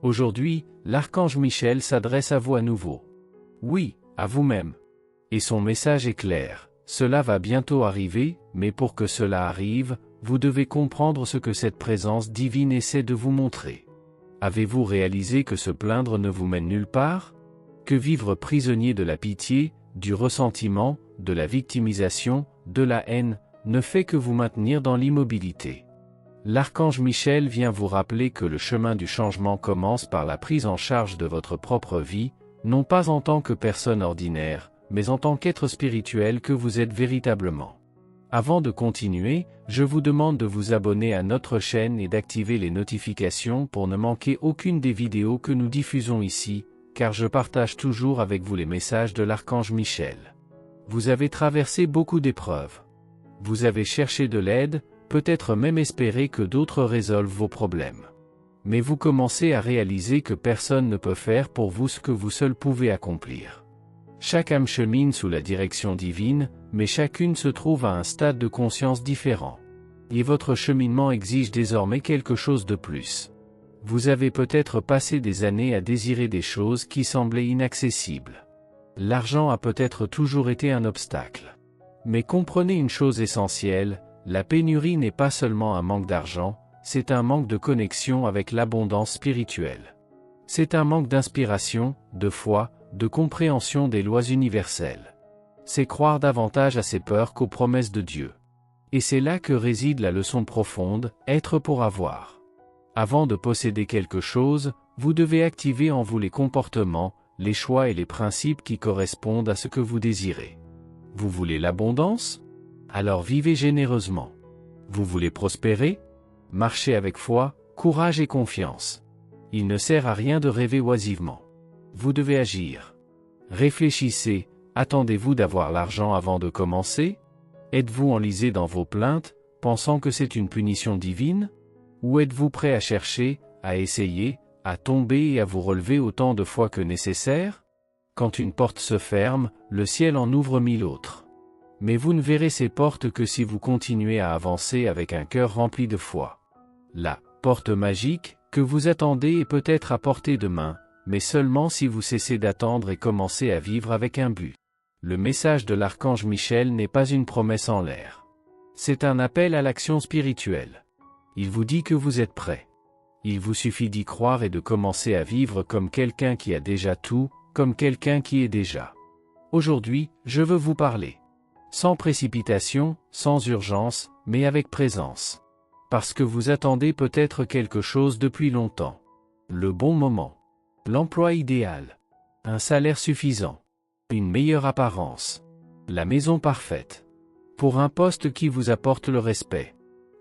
Aujourd'hui, l'archange Michel s'adresse à vous à nouveau. Oui, à vous-même. Et son message est clair. Cela va bientôt arriver, mais pour que cela arrive, vous devez comprendre ce que cette présence divine essaie de vous montrer. Avez-vous réalisé que se plaindre ne vous mène nulle part? Que vivre prisonnier de la pitié, du ressentiment, de la victimisation, de la haine, ne fait que vous maintenir dans l'immobilité. L'archange Michel vient vous rappeler que le chemin du changement commence par la prise en charge de votre propre vie, non pas en tant que personne ordinaire, mais en tant qu'être spirituel que vous êtes véritablement. Avant de continuer, je vous demande de vous abonner à notre chaîne et d'activer les notifications pour ne manquer aucune des vidéos que nous diffusons ici, car je partage toujours avec vous les messages de l'archange Michel. Vous avez traversé beaucoup d'épreuves. Vous avez cherché de l'aide, peut-être même espéré que d'autres résolvent vos problèmes. Mais vous commencez à réaliser que personne ne peut faire pour vous ce que vous seul pouvez accomplir. Chaque âme chemine sous la direction divine, mais chacune se trouve à un stade de conscience différent. Et votre cheminement exige désormais quelque chose de plus. Vous avez peut-être passé des années à désirer des choses qui semblaient inaccessibles. L'argent a peut-être toujours été un obstacle. Mais comprenez une chose essentielle, la pénurie n'est pas seulement un manque d'argent, c'est un manque de connexion avec l'abondance spirituelle. C'est un manque d'inspiration, de foi, de compréhension des lois universelles. C'est croire davantage à ses peurs qu'aux promesses de Dieu. Et c'est là que réside la leçon profonde, être pour avoir. Avant de posséder quelque chose, vous devez activer en vous les comportements, les choix et les principes qui correspondent à ce que vous désirez. Vous voulez l'abondance? Alors vivez généreusement. Vous voulez prospérer? Marchez avec foi, courage et confiance. Il ne sert à rien de rêver oisivement. Vous devez agir. Réfléchissez, attendez-vous d'avoir l'argent avant de commencer? Êtes-vous enlisé dans vos plaintes, pensant que c'est une punition divine? Ou êtes-vous prêt à chercher, à essayer, à tomber et à vous relever autant de fois que nécessaire? Quand une porte se ferme, le ciel en ouvre 1000 autres. Mais vous ne verrez ces portes que si vous continuez à avancer avec un cœur rempli de foi. La porte magique, que vous attendez est peut-être à portée de main, mais seulement si vous cessez d'attendre et commencez à vivre avec un but. Le message de l'archange Michel n'est pas une promesse en l'air. C'est un appel à l'action spirituelle. Il vous dit que vous êtes prêt. Il vous suffit d'y croire et de commencer à vivre comme quelqu'un qui a déjà tout, comme quelqu'un qui est déjà. Aujourd'hui, je veux vous parler. Sans précipitation, sans urgence, mais avec présence. Parce que vous attendez peut-être quelque chose depuis longtemps. Le bon moment. L'emploi idéal. Un salaire suffisant. Une meilleure apparence. La maison parfaite. Pour un poste qui vous apporte le respect.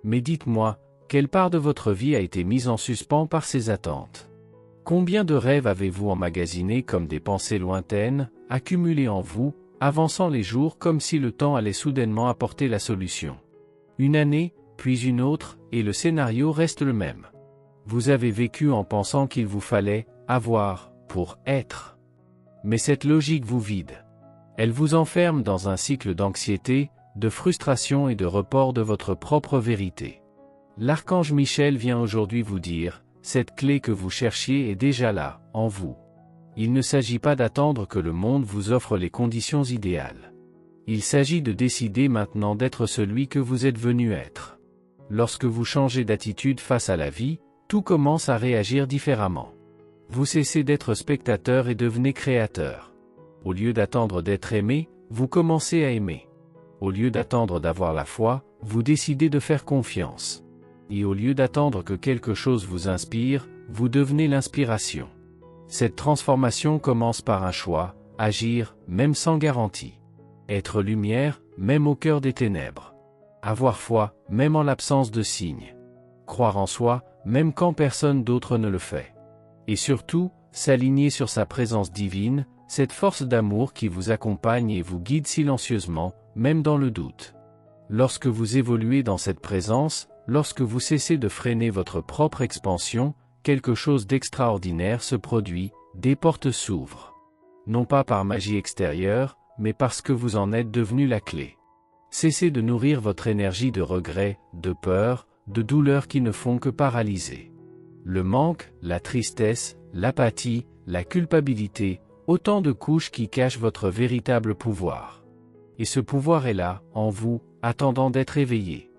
Mais dites-moi, quelle part de votre vie a été mise en suspens par ces attentes? Combien de rêves avez-vous emmagasinés comme des pensées lointaines, accumulés en vous, avançant les jours comme si le temps allait soudainement apporter la solution? Une année, puis une autre, et le scénario reste le même. Vous avez vécu en pensant qu'il vous fallait avoir pour être. Mais cette logique vous vide. Elle vous enferme dans un cycle d'anxiété, de frustration et de report de votre propre vérité. L'archange Michel vient aujourd'hui vous dire, cette clé que vous cherchiez est déjà là, en vous. Il ne s'agit pas d'attendre que le monde vous offre les conditions idéales. Il s'agit de décider maintenant d'être celui que vous êtes venu être. Lorsque vous changez d'attitude face à la vie, tout commence à réagir différemment. Vous cessez d'être spectateur et devenez créateur. Au lieu d'attendre d'être aimé, vous commencez à aimer. Au lieu d'attendre d'avoir la foi, vous décidez de faire confiance. Et au lieu d'attendre que quelque chose vous inspire, vous devenez l'inspiration. Cette transformation commence par un choix, agir, même sans garantie. Être lumière, même au cœur des ténèbres. Avoir foi, même en l'absence de signes. Croire en soi, même quand personne d'autre ne le fait. Et surtout, s'aligner sur sa présence divine, cette force d'amour qui vous accompagne et vous guide silencieusement, même dans le doute. Lorsque vous évoluez dans cette présence, lorsque vous cessez de freiner votre propre expansion, quelque chose d'extraordinaire se produit, des portes s'ouvrent. Non pas par magie extérieure, mais parce que vous en êtes devenu la clé. Cessez de nourrir votre énergie de regret, de peur, de douleur qui ne font que paralyser. Le manque, la tristesse, l'apathie, la culpabilité, autant de couches qui cachent votre véritable pouvoir. Et ce pouvoir est là, en vous, attendant d'être éveillé.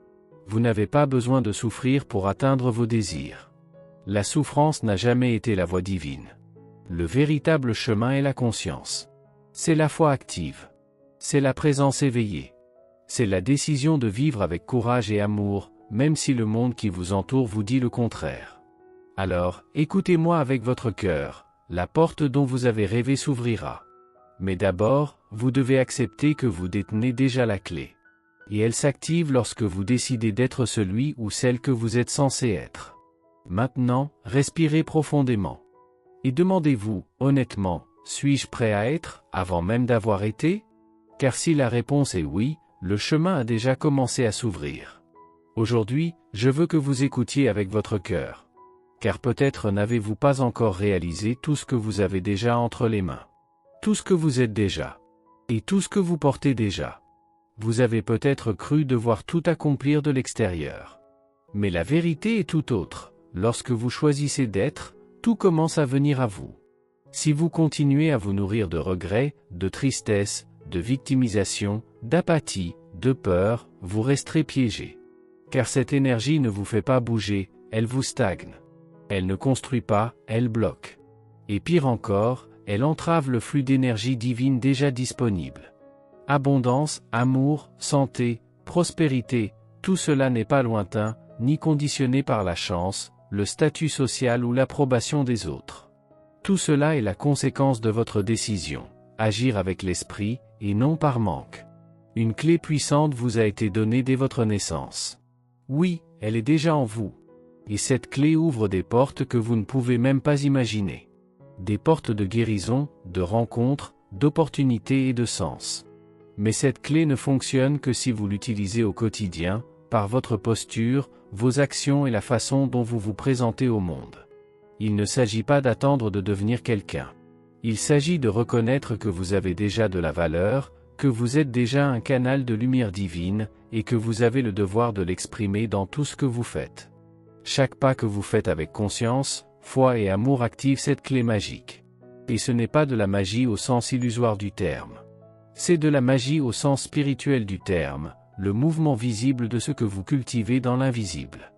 Vous n'avez pas besoin de souffrir pour atteindre vos désirs. La souffrance n'a jamais été la voie divine. Le véritable chemin est la conscience. C'est la foi active. C'est la présence éveillée. C'est la décision de vivre avec courage et amour, même si le monde qui vous entoure vous dit le contraire. Alors, écoutez-moi avec votre cœur, la porte dont vous avez rêvé s'ouvrira. Mais d'abord, vous devez accepter que vous détenez déjà la clé. Et elle s'active lorsque vous décidez d'être celui ou celle que vous êtes censé être. Maintenant, respirez profondément. Et demandez-vous, honnêtement, suis-je prêt à être, avant même d'avoir été? Car si la réponse est oui, le chemin a déjà commencé à s'ouvrir. Aujourd'hui, je veux que vous écoutiez avec votre cœur. Car peut-être n'avez-vous pas encore réalisé tout ce que vous avez déjà entre les mains. Tout ce que vous êtes déjà. Et tout ce que vous portez déjà. Vous avez peut-être cru devoir tout accomplir de l'extérieur. Mais la vérité est tout autre. Lorsque vous choisissez d'être, tout commence à venir à vous. Si vous continuez à vous nourrir de regrets, de tristesse, de victimisation, d'apathie, de peur, vous resterez piégé. Car cette énergie ne vous fait pas bouger, elle vous stagne. Elle ne construit pas, elle bloque. Et pire encore, elle entrave le flux d'énergie divine déjà disponible. Abondance, amour, santé, prospérité, tout cela n'est pas lointain, ni conditionné par la chance, le statut social ou l'approbation des autres. Tout cela est la conséquence de votre décision, agir avec l'esprit, et non par manque. Une clé puissante vous a été donnée dès votre naissance. Oui, elle est déjà en vous. Et cette clé ouvre des portes que vous ne pouvez même pas imaginer. Des portes de guérison, de rencontres, d'opportunités et de sens. Mais cette clé ne fonctionne que si vous l'utilisez au quotidien, par votre posture, vos actions et la façon dont vous vous présentez au monde. Il ne s'agit pas d'attendre de devenir quelqu'un. Il s'agit de reconnaître que vous avez déjà de la valeur, que vous êtes déjà un canal de lumière divine, et que vous avez le devoir de l'exprimer dans tout ce que vous faites. Chaque pas que vous faites avec conscience, foi et amour active cette clé magique. Et ce n'est pas de la magie au sens illusoire du terme. C'est de la magie au sens spirituel du terme, le mouvement visible de ce que vous cultivez dans l'invisible.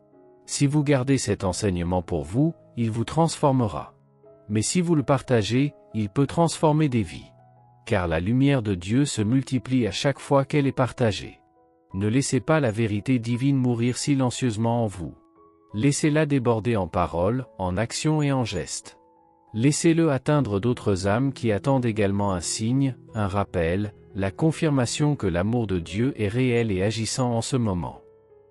Si vous gardez cet enseignement pour vous, il vous transformera. Mais si vous le partagez, il peut transformer des vies. Car la lumière de Dieu se multiplie à chaque fois qu'elle est partagée. Ne laissez pas la vérité divine mourir silencieusement en vous. Laissez-la déborder en paroles, en actions et en gestes. Laissez-le atteindre d'autres âmes qui attendent également un signe, un rappel, la confirmation que l'amour de Dieu est réel et agissant en ce moment.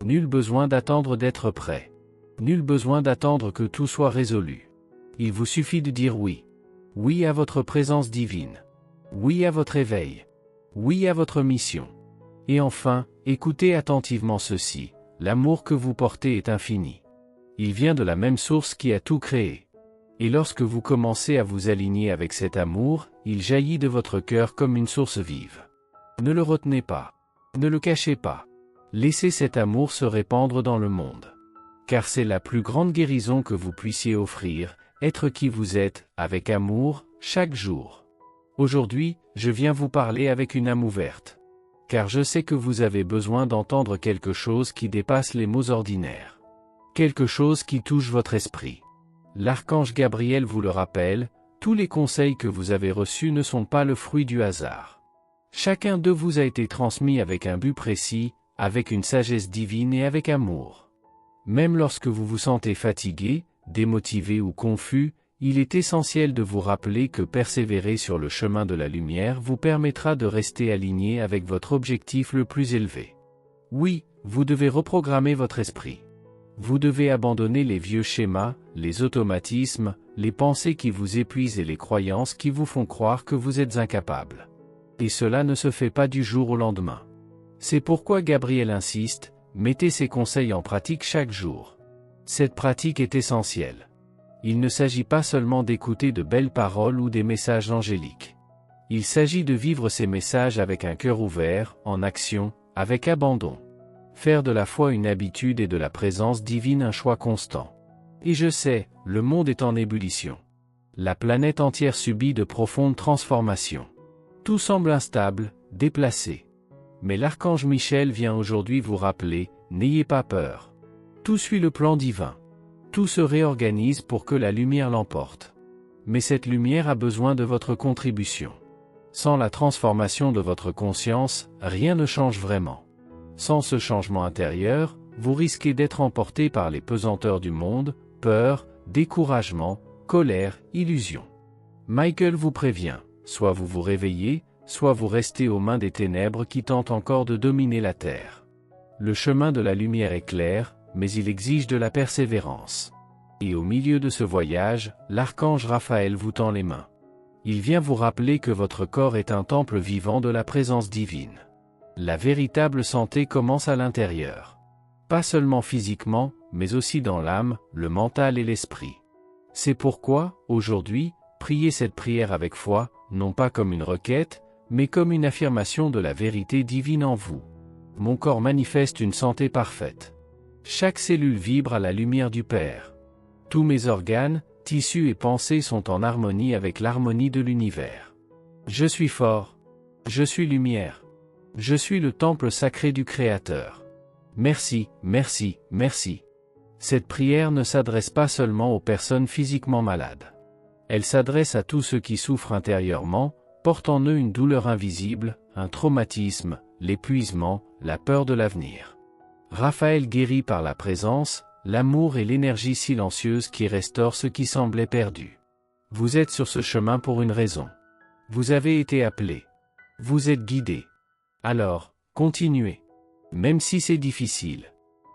Nul besoin d'attendre d'être prêt. Nul besoin d'attendre que tout soit résolu. Il vous suffit de dire oui. Oui à votre présence divine. Oui à votre éveil. Oui à votre mission. Et enfin, écoutez attentivement ceci, l'amour que vous portez est infini. Il vient de la même source qui a tout créé. Et lorsque vous commencez à vous aligner avec cet amour, il jaillit de votre cœur comme une source vive. Ne le retenez pas. Ne le cachez pas. Laissez cet amour se répandre dans le monde. Car c'est la plus grande guérison que vous puissiez offrir, être qui vous êtes, avec amour, chaque jour. Aujourd'hui, je viens vous parler avec une âme ouverte. Car je sais que vous avez besoin d'entendre quelque chose qui dépasse les mots ordinaires. Quelque chose qui touche votre esprit. L'archange Gabriel vous le rappelle, tous les conseils que vous avez reçus ne sont pas le fruit du hasard. Chacun d'eux vous a été transmis avec un but précis, avec une sagesse divine et avec amour. Même lorsque vous vous sentez fatigué, démotivé ou confus, il est essentiel de vous rappeler que persévérer sur le chemin de la lumière vous permettra de rester aligné avec votre objectif le plus élevé. Oui, vous devez reprogrammer votre esprit. Vous devez abandonner les vieux schémas, les automatismes, les pensées qui vous épuisent et les croyances qui vous font croire que vous êtes incapable. Et cela ne se fait pas du jour au lendemain. C'est pourquoi Gabriel insiste, mettez ces conseils en pratique chaque jour. Cette pratique est essentielle. Il ne s'agit pas seulement d'écouter de belles paroles ou des messages angéliques. Il s'agit de vivre ces messages avec un cœur ouvert, en action, avec abandon. Faire de la foi une habitude et de la présence divine un choix constant. Et je sais, le monde est en ébullition. La planète entière subit de profondes transformations. Tout semble instable, déplacé. Mais l'archange Michel vient aujourd'hui vous rappeler, n'ayez pas peur. Tout suit le plan divin. Tout se réorganise pour que la lumière l'emporte. Mais cette lumière a besoin de votre contribution. Sans la transformation de votre conscience, rien ne change vraiment. Sans ce changement intérieur, vous risquez d'être emporté par les pesanteurs du monde, peur, découragement, colère, illusion. Michael vous prévient, soit vous vous réveillez, soit vous restez aux mains des ténèbres qui tentent encore de dominer la terre. Le chemin de la lumière est clair, mais il exige de la persévérance. Et au milieu de ce voyage, l'archange Raphaël vous tend les mains. Il vient vous rappeler que votre corps est un temple vivant de la présence divine. La véritable santé commence à l'intérieur. Pas seulement physiquement, mais aussi dans l'âme, le mental et l'esprit. C'est pourquoi, aujourd'hui, priez cette prière avec foi, non pas comme une requête, mais comme une affirmation de la vérité divine en vous. Mon corps manifeste une santé parfaite. Chaque cellule vibre à la lumière du Père. Tous mes organes, tissus et pensées sont en harmonie avec l'harmonie de l'univers. Je suis fort. Je suis lumière. Je suis le temple sacré du Créateur. Merci, merci, merci. Cette prière ne s'adresse pas seulement aux personnes physiquement malades. Elle s'adresse à tous ceux qui souffrent intérieurement, portent en eux une douleur invisible, un traumatisme, l'épuisement, la peur de l'avenir. Raphaël guérit par la présence, l'amour et l'énergie silencieuse qui restaure ce qui semblait perdu. Vous êtes sur ce chemin pour une raison. Vous avez été appelé. Vous êtes guidé. Alors, continuez. Même si c'est difficile.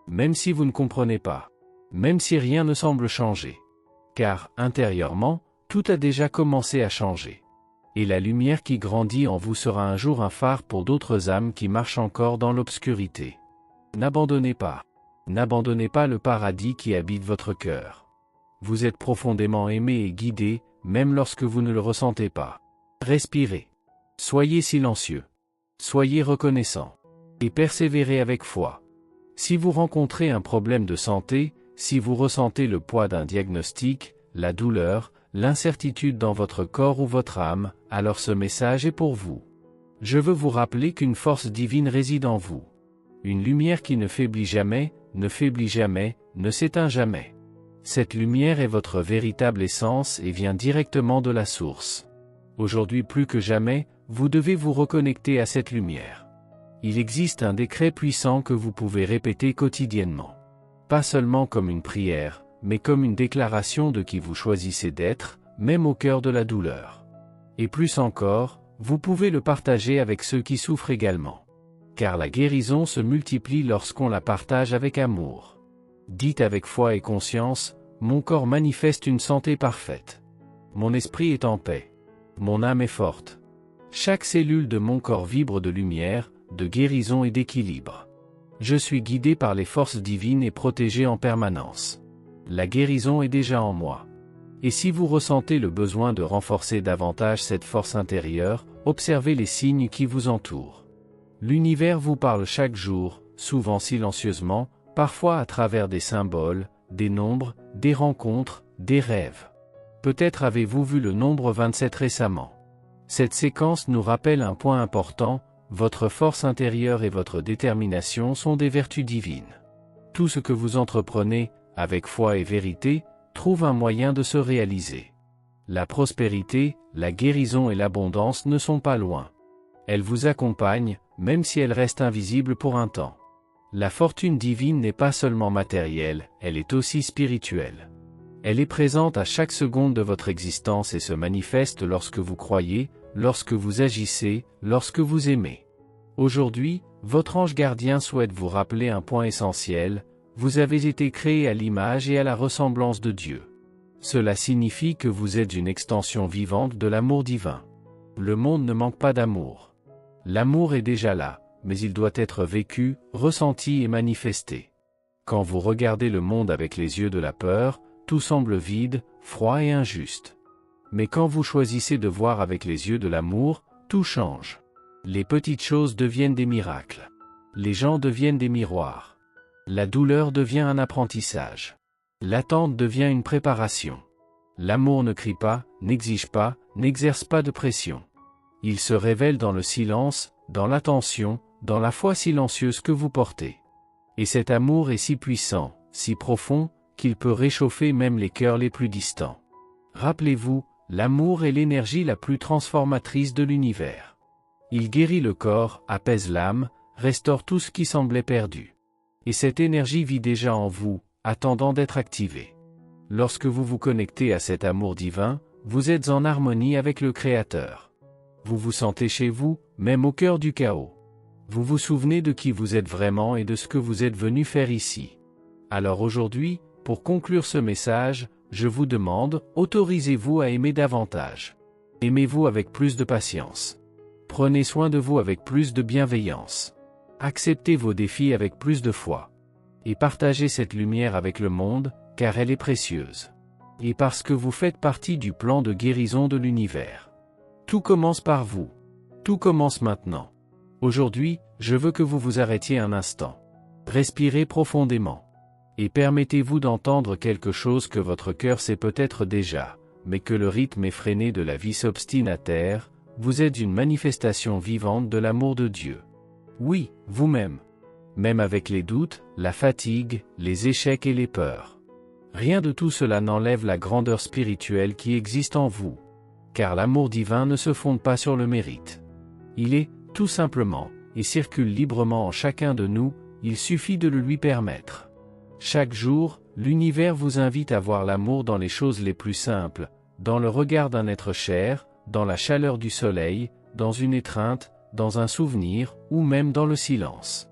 Même si vous ne comprenez pas. Même si rien ne semble changer. Car, intérieurement, tout a déjà commencé à changer. Et la lumière qui grandit en vous sera un jour un phare pour d'autres âmes qui marchent encore dans l'obscurité. N'abandonnez pas. N'abandonnez pas le paradis qui habite votre cœur. Vous êtes profondément aimé et guidé, même lorsque vous ne le ressentez pas. Respirez. Soyez silencieux. Soyez reconnaissant. Et persévérez avec foi. Si vous rencontrez un problème de santé, si vous ressentez le poids d'un diagnostic, la douleur, l'incertitude dans votre corps ou votre âme, alors ce message est pour vous. Je veux vous rappeler qu'une force divine réside en vous. Une lumière qui ne faiblit jamais, ne s'éteint jamais. Cette lumière est votre véritable essence et vient directement de la source. Aujourd'hui plus que jamais, vous devez vous reconnecter à cette lumière. Il existe un décret puissant que vous pouvez répéter quotidiennement. Pas seulement comme une prière, mais comme une déclaration de qui vous choisissez d'être, même au cœur de la douleur. Et plus encore, vous pouvez le partager avec ceux qui souffrent également. Car la guérison se multiplie lorsqu'on la partage avec amour. Dites avec foi et conscience, mon corps manifeste une santé parfaite. Mon esprit est en paix. Mon âme est forte. Chaque cellule de mon corps vibre de lumière, de guérison et d'équilibre. Je suis guidé par les forces divines et protégé en permanence. La guérison est déjà en moi. Et si vous ressentez le besoin de renforcer davantage cette force intérieure, observez les signes qui vous entourent. L'univers vous parle chaque jour, souvent silencieusement, parfois à travers des symboles, des nombres, des rencontres, des rêves. Peut-être avez-vous vu le nombre 27 récemment. Cette séquence nous rappelle un point important, votre force intérieure et votre détermination sont des vertus divines. Tout ce que vous entreprenez, avec foi et vérité, trouve un moyen de se réaliser. La prospérité, la guérison et l'abondance ne sont pas loin. Elles vous accompagnent, même si elles restent invisibles pour un temps. La fortune divine n'est pas seulement matérielle, elle est aussi spirituelle. Elle est présente à chaque seconde de votre existence et se manifeste lorsque vous croyez, lorsque vous agissez, lorsque vous aimez. Aujourd'hui, votre ange gardien souhaite vous rappeler un point essentiel, vous avez été créé à l'image et à la ressemblance de Dieu. Cela signifie que vous êtes une extension vivante de l'amour divin. Le monde ne manque pas d'amour. L'amour est déjà là, mais il doit être vécu, ressenti et manifesté. Quand vous regardez le monde avec les yeux de la peur, tout semble vide, froid et injuste. Mais quand vous choisissez de voir avec les yeux de l'amour, tout change. Les petites choses deviennent des miracles. Les gens deviennent des miroirs. La douleur devient un apprentissage. L'attente devient une préparation. L'amour ne crie pas, n'exige pas, n'exerce pas de pression. Il se révèle dans le silence, dans l'attention, dans la foi silencieuse que vous portez. Et cet amour est si puissant, si profond, qu'il peut réchauffer même les cœurs les plus distants. Rappelez-vous, l'amour est l'énergie la plus transformatrice de l'univers. Il guérit le corps, apaise l'âme, restaure tout ce qui semblait perdu. Et cette énergie vit déjà en vous, attendant d'être activée. Lorsque vous vous connectez à cet amour divin, vous êtes en harmonie avec le Créateur. Vous vous sentez chez vous, même au cœur du chaos. Vous vous souvenez de qui vous êtes vraiment et de ce que vous êtes venu faire ici. Alors aujourd'hui, pour conclure ce message, je vous demande, autorisez-vous à aimer davantage. Aimez-vous avec plus de patience. Prenez soin de vous avec plus de bienveillance. Acceptez vos défis avec plus de foi. Et partagez cette lumière avec le monde, car elle est précieuse. Et parce que vous faites partie du plan de guérison de l'univers. Tout commence par vous. Tout commence maintenant. Aujourd'hui, je veux que vous vous arrêtiez un instant. Respirez profondément. Et permettez-vous d'entendre quelque chose que votre cœur sait peut-être déjà, mais que le rythme effréné de la vie s'obstine à taire. Vous êtes une manifestation vivante de l'amour de Dieu. Oui, vous-même. Même avec les doutes, la fatigue, les échecs et les peurs. Rien de tout cela n'enlève la grandeur spirituelle qui existe en vous. Car l'amour divin ne se fonde pas sur le mérite. Il est, tout simplement, et circule librement en chacun de nous, il suffit de le lui permettre. Chaque jour, l'univers vous invite à voir l'amour dans les choses les plus simples, dans le regard d'un être cher, dans la chaleur du soleil, dans une étreinte, dans un souvenir, ou même dans le silence.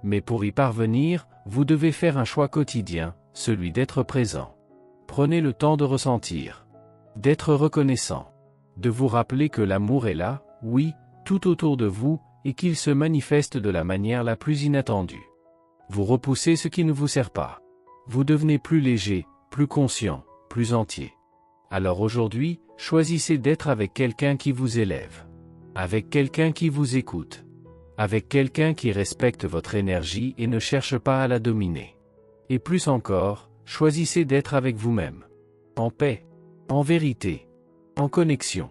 Mais pour y parvenir, vous devez faire un choix quotidien, celui d'être présent. Prenez le temps de ressentir, d'être reconnaissant, de vous rappeler que l'amour est là, oui, tout autour de vous, et qu'il se manifeste de la manière la plus inattendue. Vous repoussez ce qui ne vous sert pas. Vous devenez plus léger, plus conscient, plus entier. Alors aujourd'hui, choisissez d'être avec quelqu'un qui vous élève. Avec quelqu'un qui vous écoute. Avec quelqu'un qui respecte votre énergie et ne cherche pas à la dominer. Et plus encore, choisissez d'être avec vous-même. En paix. En vérité. En connexion.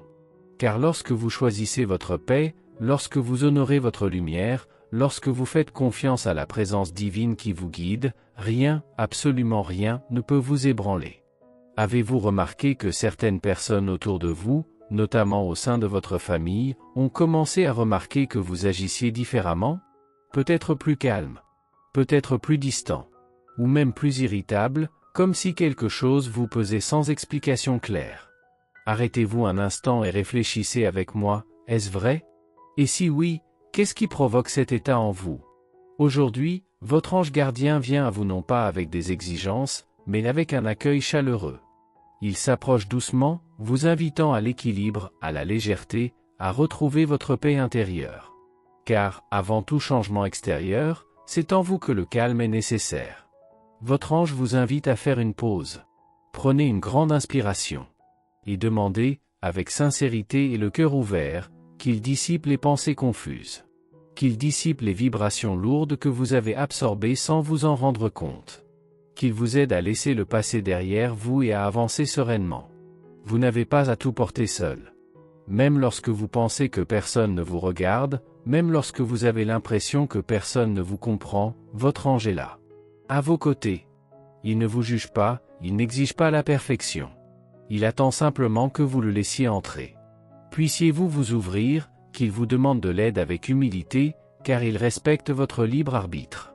Car lorsque vous choisissez votre paix, lorsque vous honorez votre lumière, lorsque vous faites confiance à la présence divine qui vous guide, rien, absolument rien, ne peut vous ébranler. Avez-vous remarqué que certaines personnes autour de vous, notamment au sein de votre famille, ont commencé à remarquer que vous agissiez différemment? Peut-être plus calme, peut-être plus distant, ou même plus irritable, comme si quelque chose vous pesait sans explication claire. Arrêtez-vous un instant et réfléchissez avec moi, est-ce vrai? Et si oui, qu'est-ce qui provoque cet état en vous? Aujourd'hui, votre ange gardien vient à vous non pas avec des exigences, mais avec un accueil chaleureux. Il s'approche doucement, vous invitant à l'équilibre, à la légèreté, à retrouver votre paix intérieure. Car, avant tout changement extérieur, c'est en vous que le calme est nécessaire. Votre ange vous invite à faire une pause. Prenez une grande inspiration. Et demandez, avec sincérité et le cœur ouvert, qu'il dissipe les pensées confuses. Qu'il dissipe les vibrations lourdes que vous avez absorbées sans vous en rendre compte. Qu'il vous aide à laisser le passé derrière vous et à avancer sereinement. Vous n'avez pas à tout porter seul. Même lorsque vous pensez que personne ne vous regarde, même lorsque vous avez l'impression que personne ne vous comprend, votre ange est là. À vos côtés. Il ne vous juge pas, il n'exige pas la perfection. Il attend simplement que vous le laissiez entrer. Puissiez-vous vous ouvrir, qu'il vous demande de l'aide avec humilité, car il respecte votre libre arbitre.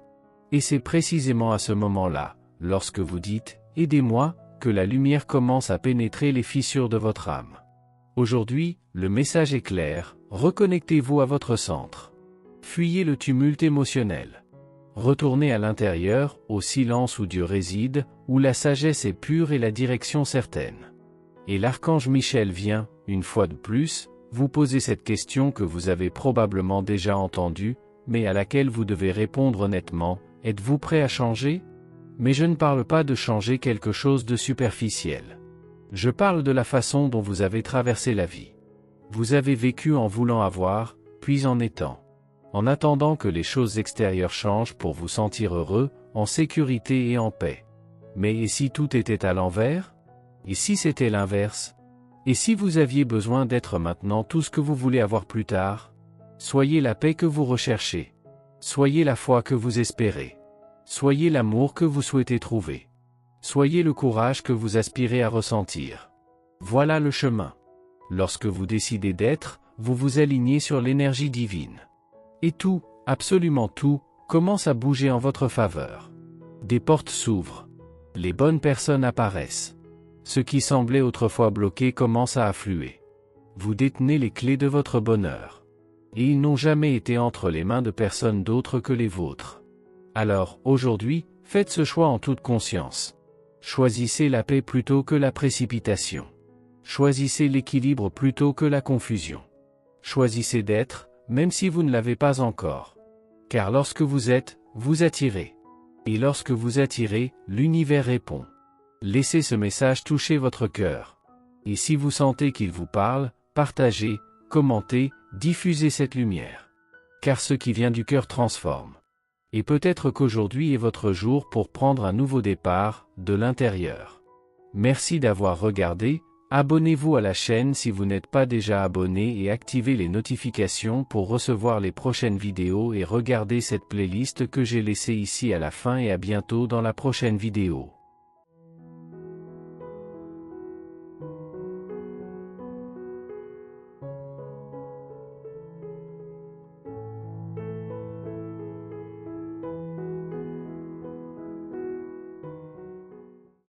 Et c'est précisément à ce moment-là, lorsque vous dites « Aidez-moi », que la lumière commence à pénétrer les fissures de votre âme. Aujourd'hui, le message est clair, reconnectez-vous à votre centre. Fuyez le tumulte émotionnel. Retournez à l'intérieur, au silence où Dieu réside, où la sagesse est pure et la direction certaine. Et l'archange Michel vient, une fois de plus, vous poser cette question que vous avez probablement déjà entendue, mais à laquelle vous devez répondre honnêtement, êtes-vous prêt à changer? Mais je ne parle pas de changer quelque chose de superficiel. Je parle de la façon dont vous avez traversé la vie. Vous avez vécu en voulant avoir, puis en étant. En attendant que les choses extérieures changent pour vous sentir heureux, en sécurité et en paix. Mais et si tout était à l'envers? Et si c'était l'inverse? Et si vous aviez besoin d'être maintenant tout ce que vous voulez avoir plus tard? Soyez la paix que vous recherchez. Soyez la foi que vous espérez. Soyez l'amour que vous souhaitez trouver. Soyez le courage que vous aspirez à ressentir. Voilà le chemin. Lorsque vous décidez d'être, vous vous alignez sur l'énergie divine. Et tout, absolument tout, commence à bouger en votre faveur. Des portes s'ouvrent. Les bonnes personnes apparaissent. Ce qui semblait autrefois bloqué commence à affluer. Vous détenez les clés de votre bonheur. Et ils n'ont jamais été entre les mains de personne d'autre que les vôtres. Alors, aujourd'hui, faites ce choix en toute conscience. Choisissez la paix plutôt que la précipitation. Choisissez l'équilibre plutôt que la confusion. Choisissez d'être, même si vous ne l'avez pas encore. Car lorsque vous êtes, vous attirez. Et lorsque vous attirez, l'univers répond. Laissez ce message toucher votre cœur. Et si vous sentez qu'il vous parle, partagez, commentez, diffusez cette lumière. Car ce qui vient du cœur transforme. Et peut-être qu'aujourd'hui est votre jour pour prendre un nouveau départ, de l'intérieur. Merci d'avoir regardé, abonnez-vous à la chaîne si vous n'êtes pas déjà abonné et activez les notifications pour recevoir les prochaines vidéos et regardez cette playlist que j'ai laissée ici à la fin et à bientôt dans la prochaine vidéo.